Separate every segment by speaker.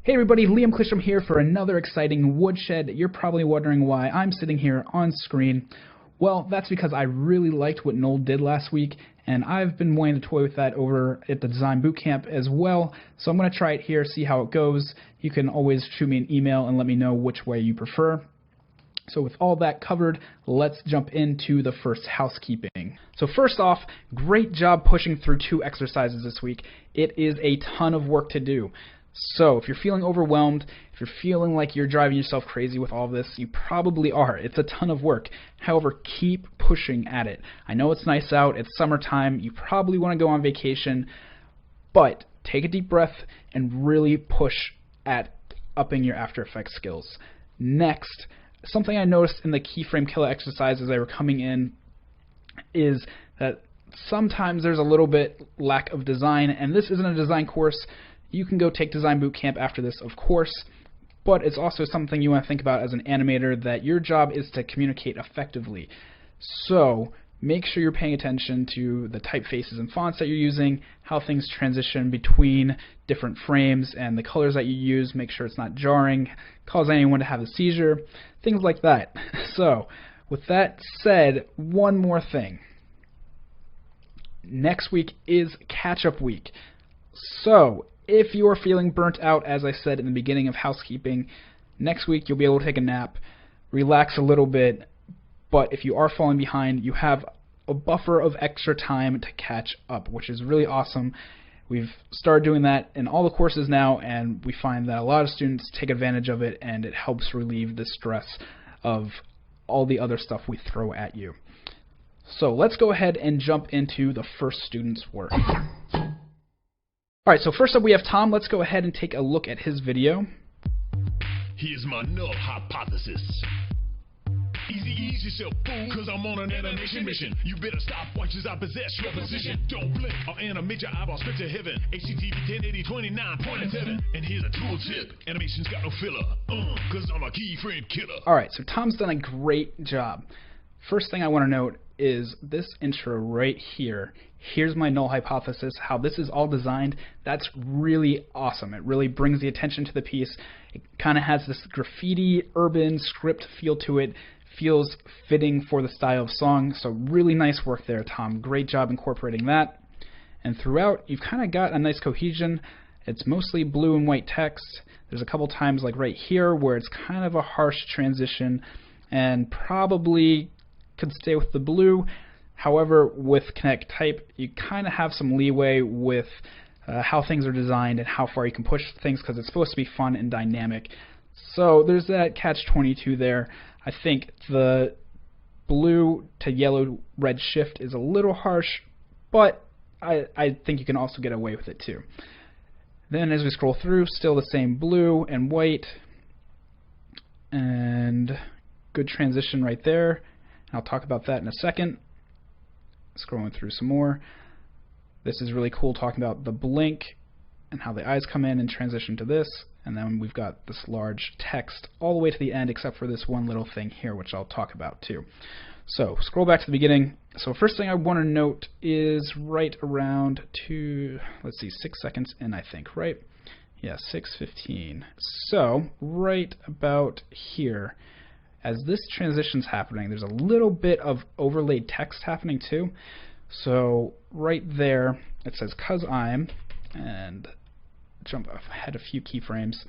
Speaker 1: Hey everybody, Liam Clisham here for another exciting woodshed. You're probably wondering why I'm sitting here on screen. Well, that's because I really liked what Noel did last week, and I've been wanting to toy with that over at the Design Bootcamp as well, so I'm going to try it here, see how it goes. You can always shoot me an email and let me know which way you prefer. So with all that covered, let's jump into the first housekeeping. So first off, great job pushing through 2 exercises this week. It is a ton of work to do. So if you're feeling overwhelmed, if you're feeling like you're driving yourself crazy with all this, you probably are. It's a ton of work. However, keep pushing at it. I know it's nice out, it's summertime, you probably want to go on vacation, but take a deep breath and really push at upping your After Effects skills. Next, something I noticed in the keyframe killer exercise as they were coming in is that sometimes there's a little bit lack of design, and this isn't a design course. You can go take Design Bootcamp after this, of course, but it's also something you want to think about as an animator, that your job is to communicate effectively. So make sure you're paying attention to the typefaces and fonts that you're using, how things transition between different frames, and the colors that you use. Make sure it's not jarring, cause anyone to have a seizure, things like that. So with that said, one more thing. Next week is catch-up week. So if you are feeling burnt out, as I said in the beginning of housekeeping, next week you'll be able to take a nap, relax a little bit, but if you are falling behind, you have a buffer of extra time to catch up, which is really awesome. We've started doing that in all the courses now, and we find that a lot of students take advantage of it, and it helps relieve the stress of all the other stuff we throw at you. So let's go ahead and jump into the first student's work. Alright, so first up we have Tom. Let's go ahead and take a look at his video.
Speaker 2: Here's my null hypothesis. Ease yourself, fool, cause I'm on an animation mission. You better stop watching as I possess your position. Don't blink, I'll animate your eyeballs straight to heaven. HCTV 1080 29.7. And here's a tool tip. Animation's got no filler, cause I'm a keyframe killer.
Speaker 1: Alright, so Tom's done a great job. First thing I want to note is this intro right here. Here's my null hypothesis, how this is all designed. That's really awesome. It really brings the attention to the piece. It kind of has this graffiti, urban, script feel to it. Feels fitting for the style of song, so really nice work there, Tom. Great job incorporating that. And throughout, you've kind of got a nice cohesion. It's mostly blue and white text. There's a couple times, like right here, where it's kind of a harsh transition, and probably could stay with the blue. However, with Connect Type, you kind of have some leeway with how things are designed and how far you can push things, because it's supposed to be fun and dynamic. So there's that catch-22 there. I think the blue to yellow-red shift is a little harsh, but I think you can also get away with it too. Then as we scroll through, still the same blue and white, and good transition right there. I'll talk about that in a second. Scrolling through some more. This is really cool, talking about the blink and how the eyes come in and transition to this. And then we've got this large text all the way to the end, except for this one little thing here, which I'll talk about too. So scroll back to the beginning. So first thing I want to note is right around 6 seconds in, I think, right? Yeah, 6:15. So right about here, as this transition's happening, there's a little bit of overlaid text happening too. So right there, it says "cause I'm," and jump ahead a few keyframes,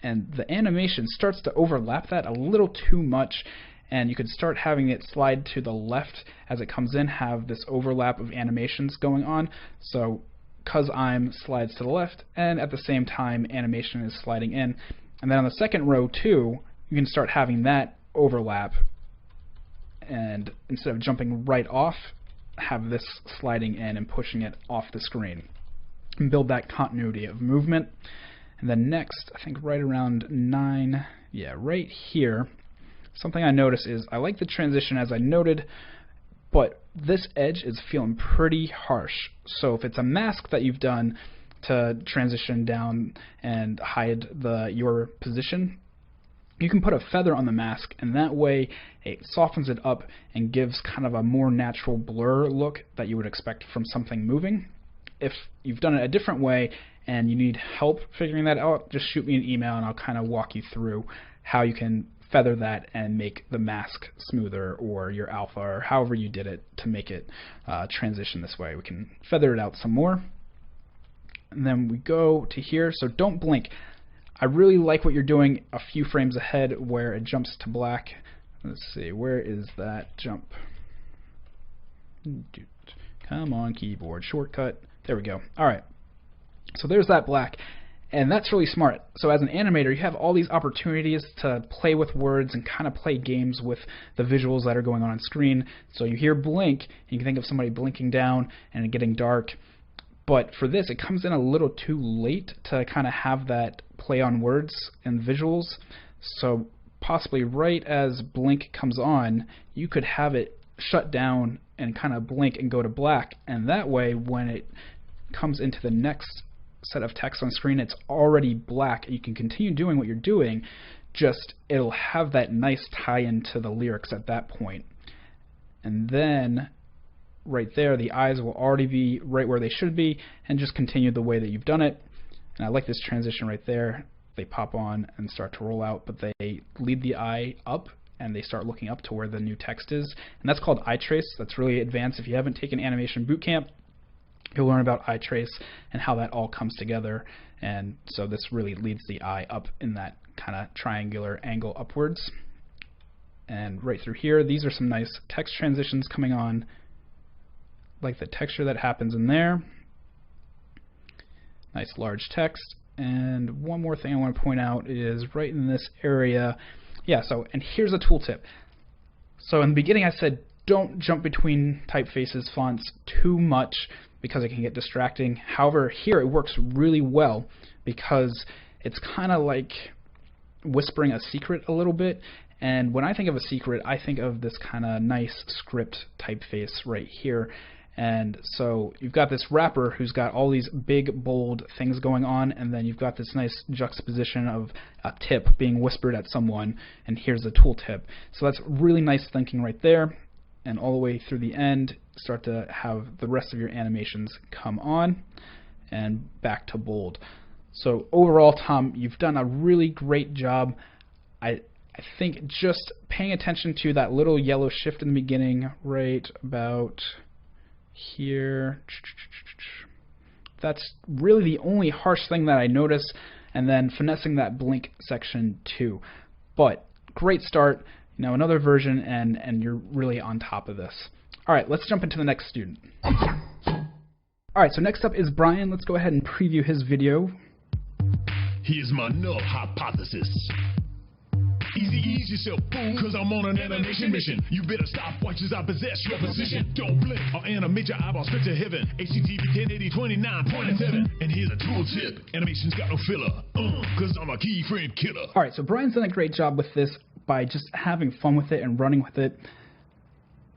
Speaker 1: and the animation starts to overlap that a little too much, and you could start having it slide to the left as it comes in, have this overlap of animations going on. So "cause I'm" slides to the left, and at the same time animation is sliding in. And then on the second row too, you can start having that overlap, and instead of jumping right off, have this sliding in and pushing it off the screen, and build that continuity of movement. And then next, I think right around 9, yeah, right here, something I notice is I like the transition as I noted, but this edge is feeling pretty harsh. So if it's a mask that you've done to transition down and hide your position, you can put a feather on the mask, and that way it softens it up and gives kind of a more natural blur look that you would expect from something moving. If you've done it a different way and you need help figuring that out, just shoot me an email and I'll kind of walk you through how you can feather that and make the mask smoother, or your alpha, or however you did it to make it transition this way. We can feather it out some more. And then we go to here, so don't blink. I really like what you're doing a few frames ahead where it jumps to black. Let's see, where is that jump? Come on, keyboard shortcut. There we go. Alright, so there's that black. And that's really smart. So as an animator, you have all these opportunities to play with words and kind of play games with the visuals that are going on screen. So you hear blink, you can think of somebody blinking down and it getting dark. But for this, it comes in a little too late to kind of have that play on words and visuals. So possibly right as blink comes on, you could have it shut down and kind of blink and go to black. And that way, when it comes into the next set of text on screen, it's already black. You can continue doing what you're doing, just it'll have that nice tie-in to the lyrics at that point. And then right there, the eyes will already be right where they should be, and just continue the way that you've done it. And I like this transition right there. They pop on and start to roll out, but they lead the eye up and they start looking up to where the new text is. And that's called eye trace. That's really advanced. If you haven't taken animation boot camp, you'll learn about eye trace and how that all comes together. And so this really leads the eye up in that kind of triangular angle upwards. And right through here, these are some nice text transitions coming on, like the texture that happens in there. Nice large text. And one more thing I want to point out is right in this area. Yeah, so, and here's a tooltip. So in the beginning I said don't jump between typefaces, fonts too much, because it can get distracting. However, here it works really well because it's kind of like whispering a secret a little bit. And when I think of a secret, I think of this kind of nice script typeface right here. And so you've got this rapper who's got all these big, bold things going on, and then you've got this nice juxtaposition of a tip being whispered at someone, and here's a tooltip. So that's really nice thinking right there. And all the way through the end, start to have the rest of your animations come on and back to bold. So overall, Tom, you've done a really great job. I think just paying attention to that little yellow shift in the beginning, right about here, that's really the only harsh thing that I notice, and then finessing that blink section too. But great start. Now another version, and you're really on top of this. Alright, let's jump into the next student. Alright, so next up is Brian. Let's go ahead and preview his video.
Speaker 2: Here's my null hypothesis. Ease yourself, fool, cause I'm on an animation mission. You better stop watches I possess your position. Don't blink or animate your eyeballs straight to heaven. HTTP 1080 29.7. And here's a tool tip. Animation's got no filler, cause I'm a keyframe killer.
Speaker 1: Alright, so Brian's done a great job with this by just having fun with it and running with it.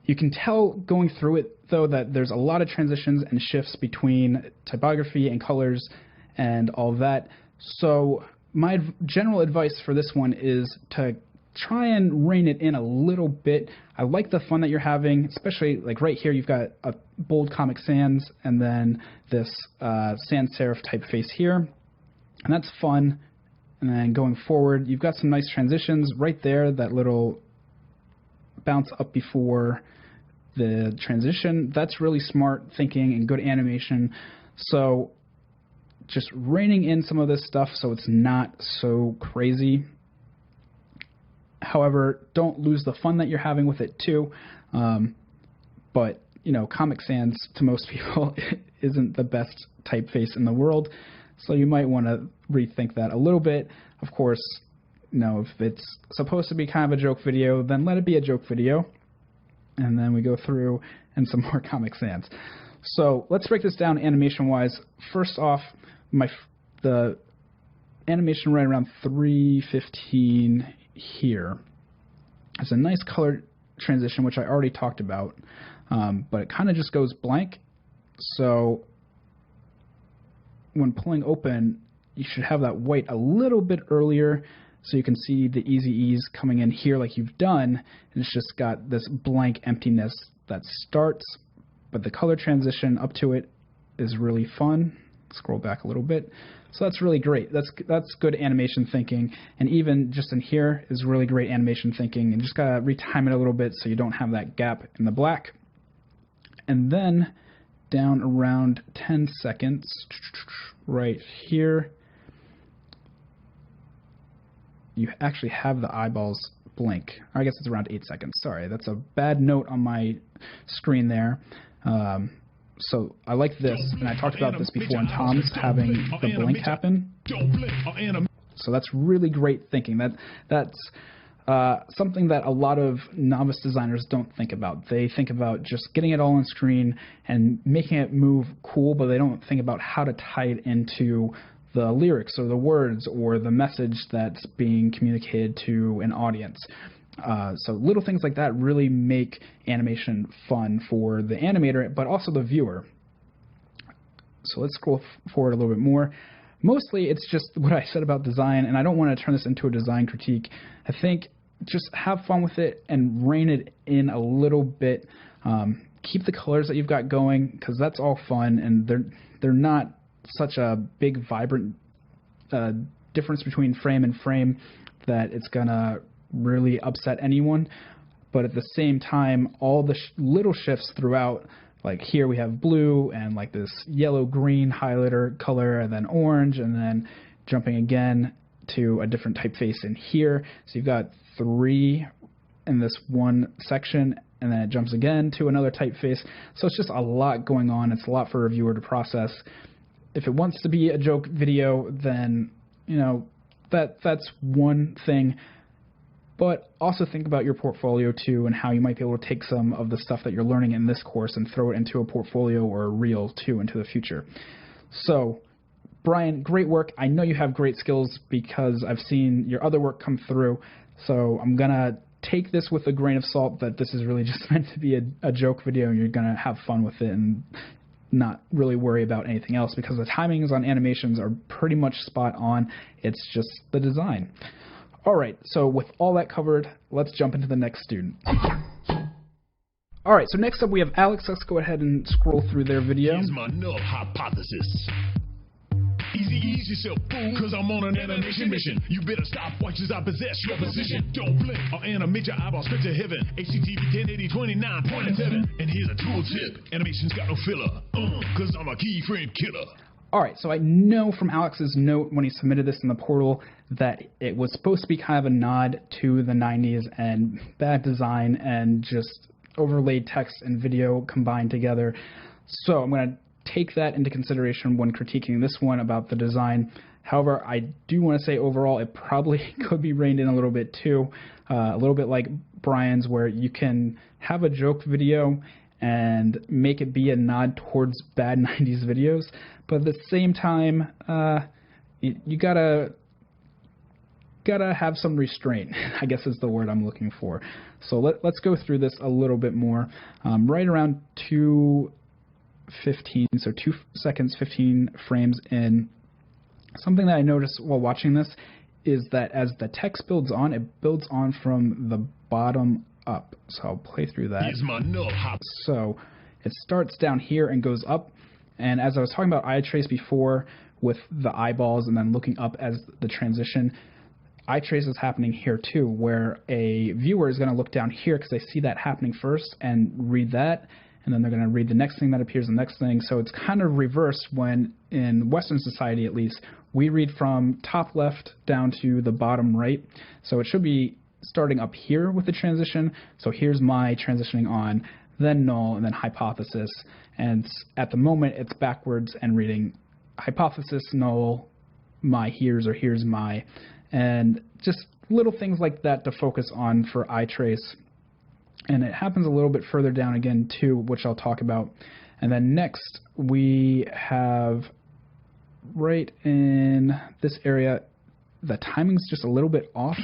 Speaker 1: You can tell going through it, though, that there's a lot of transitions and shifts between typography and colors and all that. So my general advice for this one is to try and rein it in a little bit. I like the fun that you're having, especially like right here you've got a bold Comic Sans and then this sans serif typeface here, and that's fun. And then going forward, you've got some nice transitions right there, that little bounce up before the transition. That's really smart thinking and good animation. So just reining in some of this stuff so it's not so crazy. However, don't lose the fun that you're having with it too. But, you know, Comic Sans to most people isn't the best typeface in the world. So you might want to rethink that a little bit. Of course, you know, if it's supposed to be kind of a joke video, then let it be a joke video. And then we go through and some more Comic Sans. So let's break this down animation-wise. First off, the animation right around 3:15 here. It's a nice color transition, which I already talked about, but it kind of just goes blank. So when pulling open, you should have that white a little bit earlier so you can see the easy ease coming in here like you've done, and it's just got this blank emptiness that starts, but the color transition up to it is really fun. Scroll back a little bit. So that's really great. That's good animation thinking, and even just in here is really great animation thinking. And just gotta retime it a little bit so you don't have that gap in the black. And then down around 10 seconds, right here, you actually have the eyeballs blink. Or I guess it's around 8 seconds. Sorry, that's a bad note on my screen there. So I like this, and I talked about this before in Tom's, having the blink happen. So that's really great thinking. That's something that a lot of novice designers don't think about. They think about just getting it all on screen and making it move cool, but they don't think about how to tie it into the lyrics or the words or the message that's being communicated to an audience. So little things like that really make animation fun for the animator, but also the viewer. So let's scroll forward a little bit more. Mostly it's just what I said about design, and I don't want to turn this into a design critique. I think just have fun with it and rein it in a little bit. Keep the colors that you've got going, because that's all fun, and they're not such a big, vibrant difference between frame and frame that it's gonna really upset anyone. But at the same time, all the little shifts throughout, like here we have blue and like this yellow-green highlighter color, and then orange, and then jumping again to a different typeface in here. So you've got 3 in this one section, and then it jumps again to another typeface. So it's just a lot going on. It's a lot for a viewer to process. If it wants to be a joke video, then, you know, that's one thing. But also think about your portfolio too, and how you might be able to take some of the stuff that you're learning in this course and throw it into a portfolio or a reel too into the future. So, Brian, great work. I know you have great skills because I've seen your other work come through. So I'm gonna take this with a grain of salt that this is really just meant to be a joke video, and you're gonna have fun with it and not really worry about anything else, because the timings on animations are pretty much spot on. It's just the design. Alright, so with all that covered, let's jump into the next student. Alright, so next up we have Alex. Let's go ahead and scroll through their video.
Speaker 2: Here's my null hypothesis. Ease yourself, fool, cause I'm on an animation mission. You better stop, watch as I possess your position. Don't blink or animate your eyeballs straight to heaven. HCTV 1080 29.7. And here's a tool tip. Animation's got no filler. Cause I'm a keyframe killer.
Speaker 1: Alright, so I know from Alex's note when he submitted this in the portal that it was supposed to be kind of a nod to the 90s and bad design and just overlaid text and video combined together. So I'm going to take that into consideration when critiquing this one about the design. However, I do want to say overall it probably could be reined in a little bit too. A little bit like Brian's, where you can have a joke video and make it be a nod towards bad 90s videos, but at the same time, you gotta have some restraint, I guess is the word I'm looking for. So let's go through this a little bit more. Right around 2:15, so 2 seconds, 15 frames in, something that I noticed while watching this is that as the text builds on, it builds on from the bottom up. So I'll play through that.
Speaker 2: Here's my null hop.
Speaker 1: So it starts down here and goes up. And as I was talking about eye trace before with the eyeballs and then looking up as the transition, eye trace is happening here too, where a viewer is going to look down here because they see that happening first and read that, and then they're going to read the next thing that appears, the next thing. So it's kind of reversed when, in Western society at least, we read from top left down to the bottom right. So it should be starting up here with the transition. So here's my transitioning on, then null, and then hypothesis. And at the moment, it's backwards and reading hypothesis, null, my here's, or here's my. And just little things like that to focus on for eye trace. And it happens a little bit further down again too, which I'll talk about. And then next, we have right in this area, the timing's just a little bit off.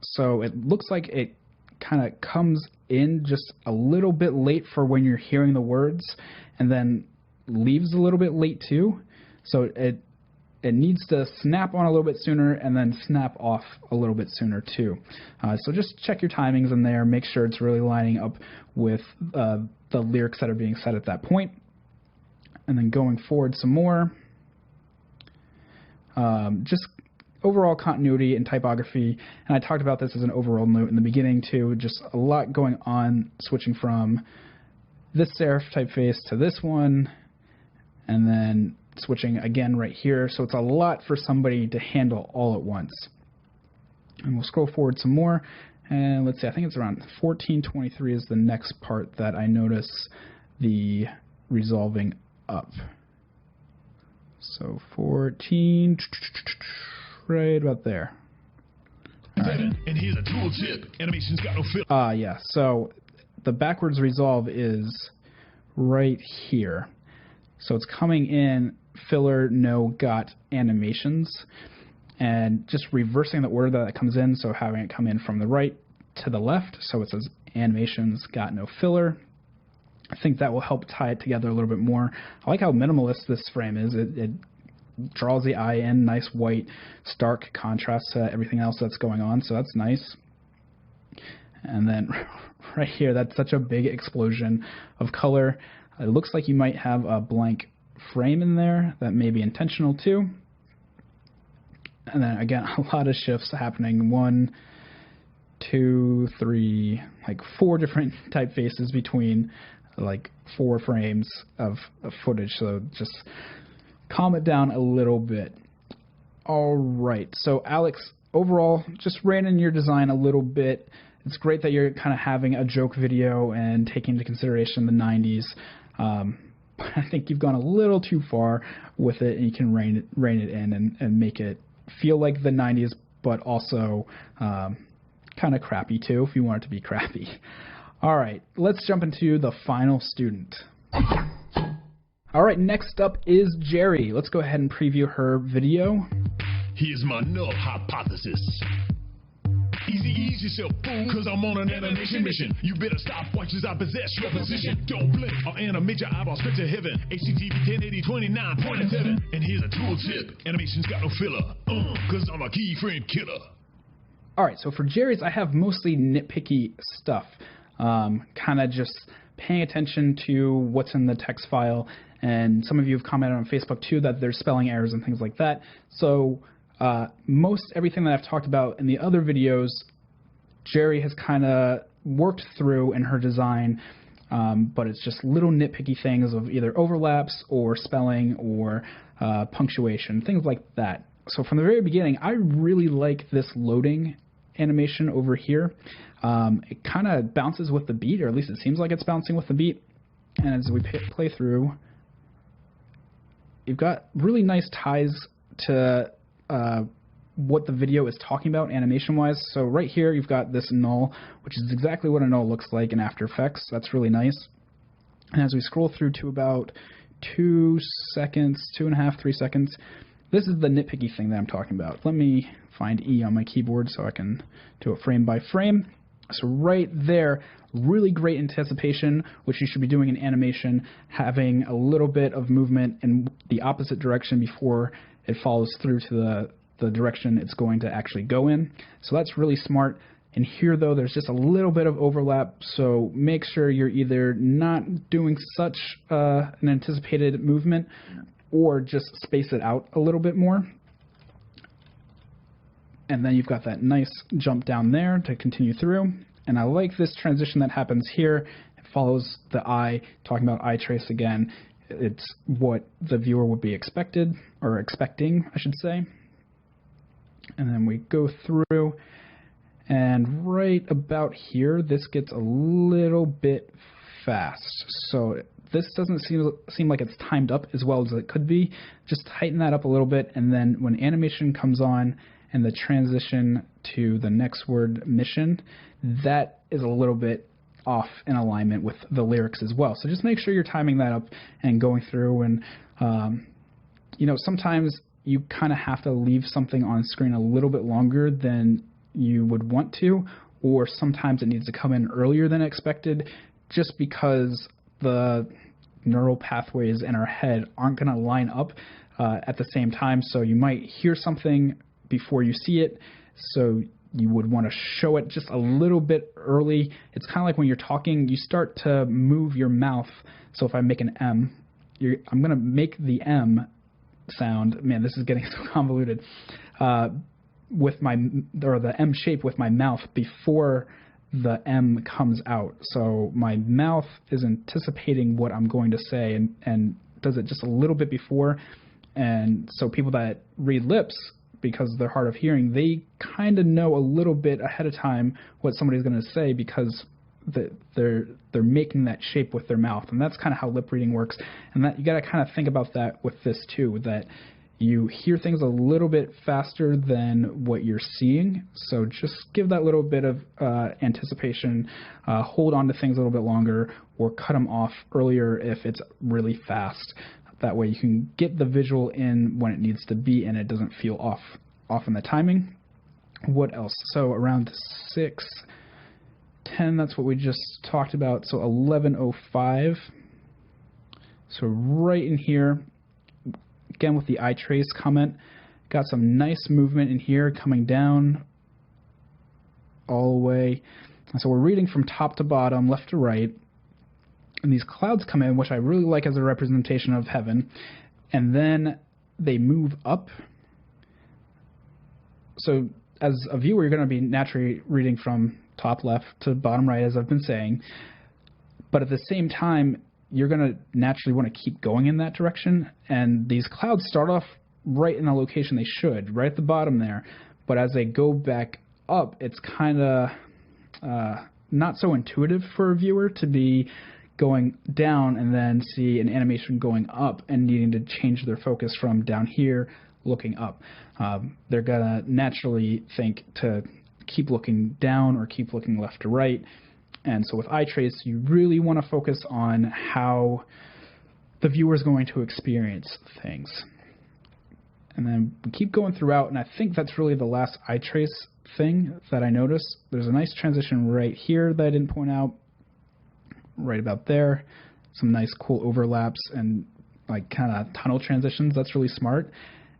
Speaker 1: So it looks like it kind of comes in just a little bit late for when you're hearing the words, and then leaves a little bit late too. So it needs to snap on a little bit sooner and then snap off a little bit sooner too. So just check your timings in there, make sure it's really lining up with the lyrics that are being said at that point. and then going forward some more. Just overall continuity and typography, and I talked about this as an overall note in the beginning too, just a lot going on, switching from this serif typeface to this one, and then switching again right here, so it's a lot for somebody to handle all at once. And we'll scroll forward some more, and let's see, I think it's around 1423 is the next part that I notice the resolving up. So 14, right about there.
Speaker 2: Right. And here's a tool tip. Animation's got no fill.
Speaker 1: Yeah, so the backwards resolve is right here. So it's coming in filler, no, got animations, and just reversing the order that it comes in, so having it come in from the right to the left, so it says animations, got no filler. I think that will help tie it together a little bit more. I like how minimalist this frame is. It draws the eye in, nice white, stark contrast to everything else that's going on, so that's nice. And then right here, that's such a big explosion of color. It looks like you might have a blank frame in there. That may be intentional too. And then again, a lot of shifts happening. 1, 2, 3, like 4 different typefaces between like 4 frames of footage, so just calm it down a little bit. All right, so Alex, overall, just rein in your design a little bit. It's great that you're kind of having a joke video and taking into consideration the 90s. But I think you've gone a little too far with it, and you can rein it in and make it feel like the 90s, but also kind of crappy too, if you want it to be crappy. All right, let's jump into the final student. All right, next up is Jerry. Let's go ahead and preview her video.
Speaker 2: Here's my null hypothesis. Easy ease yourself, fool, cause I'm on an animation mission. You better stop watch as I possess your position. Don't blink or animate your eyeballs straight to heaven. HTTP 1080 29.7. And here's a tool tip. Animation's got no filler. Cause I'm a keyframe killer.
Speaker 1: All right, so for Jerry's, I have mostly nitpicky stuff. Kind of just paying attention to what's in the text file, and some of you have commented on Facebook too that there's spelling errors and things like that. So most everything that I've talked about in the other videos, Jerry has kind of worked through in her design, but it's just little nitpicky things of either overlaps or spelling or punctuation, things like that. So from the very beginning, I really like this loading animation over here. It kind of bounces with the beat, or at least it seems like it's bouncing with the beat. And as we play through, you've got really nice ties to what the video is talking about animation-wise. So right here, you've got this null, which is exactly what a null looks like in After Effects. That's really nice. And as we scroll through to about 2 seconds, 2.5, 3 seconds, this is the nitpicky thing that I'm talking about. Let me find E on my keyboard so I can do it frame by frame. So right there, really great anticipation, which you should be doing in animation, having a little bit of movement in the opposite direction before it follows through to the direction it's going to actually go in. So that's really smart. And here, though, there's just a little bit of overlap, so make sure you're either not doing such an anticipated movement or just space it out a little bit more. And then you've got that nice jump down there to continue through. And I like this transition that happens here. It follows the eye, talking about eye trace again. It's what the viewer would be expecting, I should say. And then we go through, and right about here, this gets a little bit fast. So this doesn't seem like it's timed up as well as it could be. Just tighten that up a little bit, and then when animation comes on and the transition to the next word, mission, that is a little bit off in alignment with the lyrics as well. So just make sure you're timing that up and going through. And you know, sometimes you kind of have to leave something on screen a little bit longer than you would want to, or sometimes it needs to come in earlier than expected, just because the neural pathways in our head aren't going to line up at the same time. So you might hear something before you see it, so you would want to show it just a little bit early. It's kind of like when you're talking, you start to move your mouth. So if I make an M, I'm going to make the M sound. Man, this is getting so convoluted. With the M shape with my mouth before the M comes out. So my mouth is anticipating what I'm going to say and does it just a little bit before. And so people that read lips, because they're hard of hearing, they kind of know a little bit ahead of time what somebody's going to say because they're making that shape with their mouth. And that's kind of how lip reading works. And that you got to kind of think about that with this too, that you hear things a little bit faster than what you're seeing. So just give that little bit of anticipation, hold on to things a little bit longer, or cut them off earlier if it's really fast. That way you can get the visual in when it needs to be and it doesn't feel off in the timing. What else? So around 6:10, that's what we just talked about. So 11:05. So right in here, again with the eye trace comment, got some nice movement in here coming down all the way. So we're reading from top to bottom, left to right. And these clouds come in, which I really like as a representation of heaven, and then they move up. So as a viewer, you're going to be naturally reading from top left to bottom right, as I've been saying, but at the same time, you're going to naturally want to keep going in that direction, and these clouds start off right in the location they should, right at the bottom there, but as they go back up, it's kind of not so intuitive for a viewer to be going down and then see an animation going up and needing to change their focus from down here looking up. They're gonna naturally think to keep looking down or keep looking left to right. And so with eye trace, you really want to focus on how the viewer is going to experience things. And then we keep going throughout, and I think that's really the last eye trace thing that I noticed. There's a nice transition right here that I didn't point out. Right about there, some nice cool overlaps and like kind of tunnel transitions. That's really smart.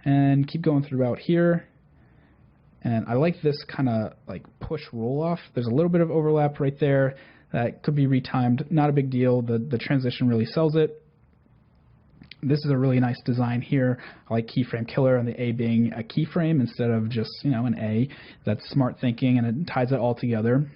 Speaker 1: And keep going throughout here. And I like this kind of like push roll off. There's a little bit of overlap right there that could be retimed. Not a big deal. The transition really sells it. This is a really nice design here. I like keyframe killer and the A being a keyframe instead of just, an A. That's smart thinking and it ties it all together.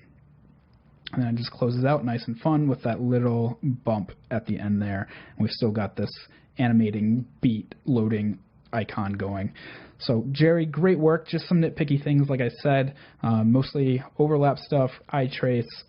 Speaker 1: And then it just closes out nice and fun with that little bump at the end there. And we've still got this animating beat loading icon going. So Jerry, great work. Just some nitpicky things, like I said, mostly overlap stuff, eye trace,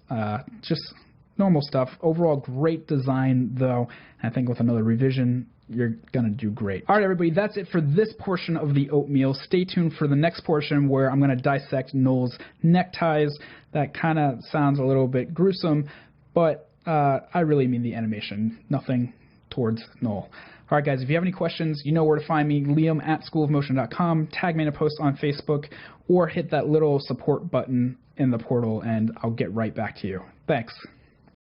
Speaker 1: just normal stuff. Overall, great design, though. I think with another revision, you're going to do great. All right, everybody, that's it for this portion of the oatmeal. Stay tuned for the next portion where I'm going to dissect Noel's neckties. That kind of sounds a little bit gruesome, but I really mean the animation, nothing towards Noel. All right, guys, if you have any questions, you know where to find me, liam@schoolofmotion.com. Tag me in a post on Facebook or hit that little support button in the portal, and I'll get right back to you. Thanks.